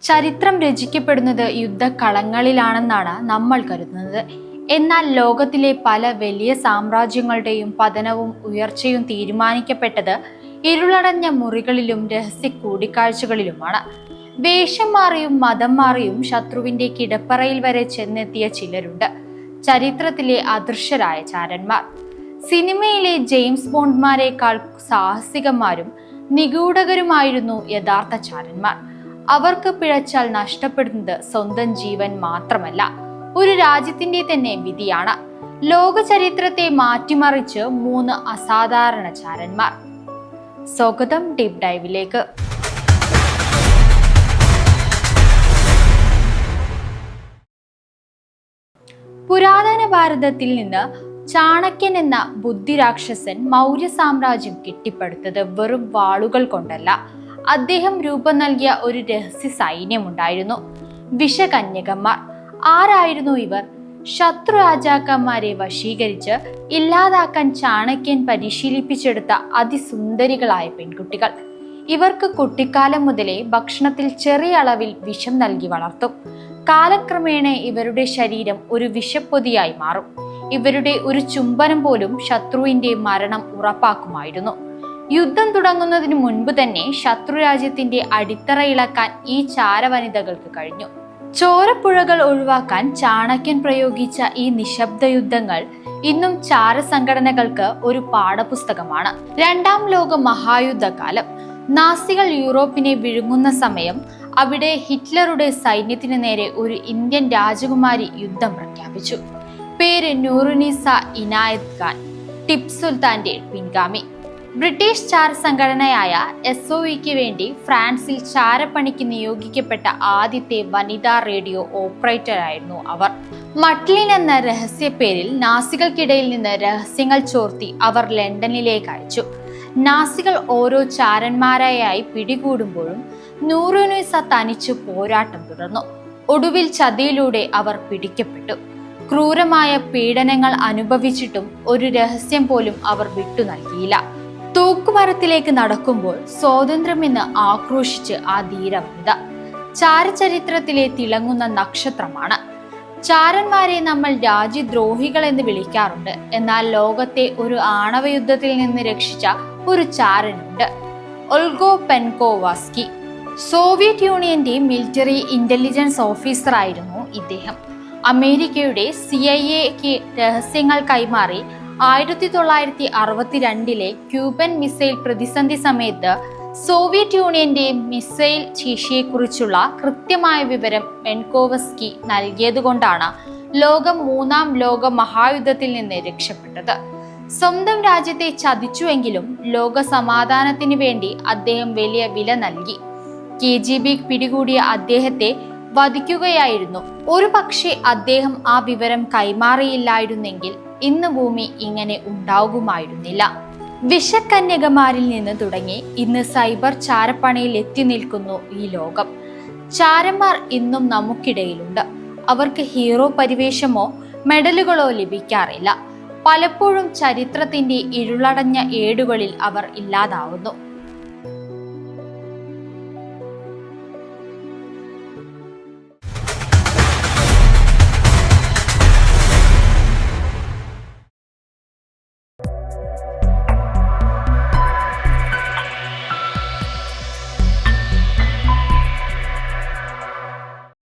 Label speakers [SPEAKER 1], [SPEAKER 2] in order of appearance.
[SPEAKER 1] ചരിത്രം രചിക്കപ്പെടുന്നത് യുദ്ധക്കളങ്ങളിലാണെന്നാണ് നമ്മൾ കരുതുന്നത്. എന്നാൽ ലോകത്തിലെ പല വലിയ സാമ്രാജ്യങ്ങളുടെയും പതനവും ഉയർച്ചയും തീരുമാനിക്കപ്പെട്ടത് ഇരുളടഞ്ഞ മുറികളിലും രഹസ്യ കൂടിക്കാഴ്ചകളിലുമാണ്. വേഷം മാറിയും മതം മാറിയും ശത്രുവിന്റെ കിടപ്പറയിൽ വരെ ചെന്നെത്തിയ ചിലരുണ്ട്. ചരിത്രത്തിലെ അദൃശ്യരായ ചാരന്മാർ. സിനിമയിലെ ജെയിംസ് ബോണ്ട്മാരെക്കാൾ സാഹസികന്മാരും നിഗൂഢകരുമായിരുന്നു യഥാർത്ഥ ചാരന്മാർ. അവർക്ക് പിഴച്ചാൽ നഷ്ടപ്പെടുന്നത് സ്വന്തം ജീവൻ മാത്രമല്ല, ഒരു രാജ്യത്തിന്റെ തന്നെ വിധിയാണ്. ലോക ചരിത്രത്തെ മാറ്റിമറിച്ച് 3 അസാധാരണ ചാരന്മാർ. സ്വാഗതം ഡീപ് ഡൈവിലേക്ക്. പുരാതന ഭാരതത്തിൽ നിന്ന് ചാണക്യൻ എന്ന ബുദ്ധിരാക്ഷസൻ മൗര്യ സാമ്രാജ്യം കെട്ടിപ്പടുത്തത് വെറും വാളുകൾ കൊണ്ടല്ല. അദ്ദേഹം രൂപം നൽകിയ ഒരു രഹസ്യ സൈന്യമുണ്ടായിരുന്നു, വിഷകന്യകന്മാർ. ആരായിരുന്നു ഇവർ? ശത്രു രാജാക്കന്മാരെ വശീകരിച്ച് ഇല്ലാതാക്കാൻ ചാണക്യൻ പരിശീലിപ്പിച്ചെടുത്ത അതിസുന്ദരികളായ പെൺകുട്ടികൾ. ഇവർക്ക് കുട്ടിക്കാലം മുതലേ ഭക്ഷണത്തിൽ ചെറിയ അളവിൽ വിഷം നൽകി വളർത്തും. കാലക്രമേണ ഇവരുടെ ശരീരം ഒരു വിഷപ്പൊതിയായി മാറും. ഇവരുടെ ഒരു ചുംബനം പോലും ശത്രുവിന്റെ മരണം ഉറപ്പാക്കുമായിരുന്നു. യുദ്ധം തുടങ്ങുന്നതിന് മുൻപ് തന്നെ ശത്രുരാജ്യത്തിന്റെ അടിത്തറ ഇളക്കാൻ ഈ ചാരവനിതകൾക്ക് കഴിഞ്ഞു. ചോരപ്പുഴകൾ ഒഴിവാക്കാൻ ചാണക്യൻ പ്രയോഗിച്ച ഈ നിശബ്ദ യുദ്ധങ്ങൾ ഇന്നും ചാരസംഘടനകൾക്ക് ഒരു പാഠപുസ്തകമാണ്. 2ാം ലോക മഹായുദ്ധകാലം. നാസികൾ യൂറോപ്പിനെ വിഴുങ്ങുന്ന സമയം അവിടെ ഹിറ്റ്ലറുടെ സൈന്യത്തിന് നേരെ ഒരു ഇന്ത്യൻ രാജകുമാരി യുദ്ധം പ്രഖ്യാപിച്ചു. പേര് നൂറുനിസ ഇനായത് ഖാൻ, ടിപ്പു സുൽത്താന്റെ പിൻഗാമി. ബ്രിട്ടീഷ് ചാര സംഘടനയായ SOEക്ക് വേണ്ടി ഫ്രാൻസിൽ ചാരപ്പണിക്ക് നിയോഗിക്കപ്പെട്ട ആദ്യത്തെ വനിതാ റേഡിയോ ഓപ്പറേറ്റർ ആയിരുന്നു അവർ. മട്ലിൻ എന്ന രഹസ്യ പേരിൽ നാസികൾക്കിടയിൽ നിന്ന് രഹസ്യങ്ങൾ ചോർത്തി അവർ ലണ്ടനിലേക്ക് അയച്ചു. നാസികൾ ഓരോ ചാരന്മാരായി പിടികൂടുമ്പോഴും നൂറുനിസ തനിച്ചു പോരാട്ടം തുടർന്നു. ഒടുവിൽ ചതിയിലൂടെ അവർ പിടിക്കപ്പെട്ടു. ക്രൂരമായ പീഡനങ്ങൾ അനുഭവിച്ചിട്ടും ഒരു രഹസ്യം പോലും അവർ വിട്ടു നൽകിയില്ല. തൂക്കുമരത്തിലേക്ക് നടക്കുമ്പോൾ സ്വാതന്ത്ര്യമെന്ന് ആക്രോശിച്ച് ആ ധീരവനിത ചാരചരിത്രത്തിലെ തിളങ്ങുന്ന നക്ഷത്രമാണ്. ചാരന്മാരെ നമ്മൾ രാജ്യദ്രോഹികൾ എന്ന് വിളിക്കാറുണ്ട്. എന്നാൽ ലോകത്തെ ഒരു ആണവ യുദ്ധത്തിൽ നിന്ന് രക്ഷിച്ച ഒരു ചാരനുണ്ട്, ഒൾഗോ പെൻകോവാസ്കി. സോവിയറ്റ് യൂണിയന്റെ മിലിറ്ററി ഇന്റലിജൻസ് ഓഫീസർ ആയിരുന്നു ഇദ്ദേഹം. അമേരിക്കയുടെ CIA രഹസ്യങ്ങൾ കൈമാറി 1962 ക്യൂബൻ മിസൈൽ പ്രതിസന്ധി സമയത്ത് സോവിയറ്റ് യൂണിയന്റെ മിസൈൽ ശേഷിയെക്കുറിച്ചുള്ള കൃത്യമായ വിവരം പെൻകോവസ്കി നൽകിയതുകൊണ്ടാണ് ലോകം 3ാം ലോക മഹായുദ്ധത്തിൽ നിന്ന് രക്ഷപ്പെട്ടത്. സ്വന്തം രാജ്യത്തെ ചതിച്ചുവെങ്കിലും ലോക സമാധാനത്തിന് വേണ്ടി അദ്ദേഹം വലിയ വില നൽകി. KGB പിടികൂടിയ അദ്ദേഹത്തെ വധിക്കുകയായിരുന്നു. ഒരു പക്ഷേ അദ്ദേഹം ആ വിവരം കൈമാറിയില്ലായിരുന്നെങ്കിൽ ഇന്ന് ഭൂമി ഇങ്ങനെ ഉണ്ടാകുമായിരുന്നില്ല. വിഷകന്യകമാരിൽ നിന്ന് തുടങ്ങി ഇന്ന് സൈബർ ചാരപ്പണിയിൽ എത്തി നിൽക്കുന്നു ഈ ലോകം. ചാരന്മാർ ഇന്നും നമുക്കിടയിലുണ്ട്. അവർക്ക് ഹീറോ പരിവേഷമോ മെഡലുകളോ ലഭിക്കാറില്ല. പലപ്പോഴും ചരിത്രത്തിന്റെ ഇരുളടഞ്ഞ ഏടുകളിൽ അവർ ഇല്ലാതാവുന്നു.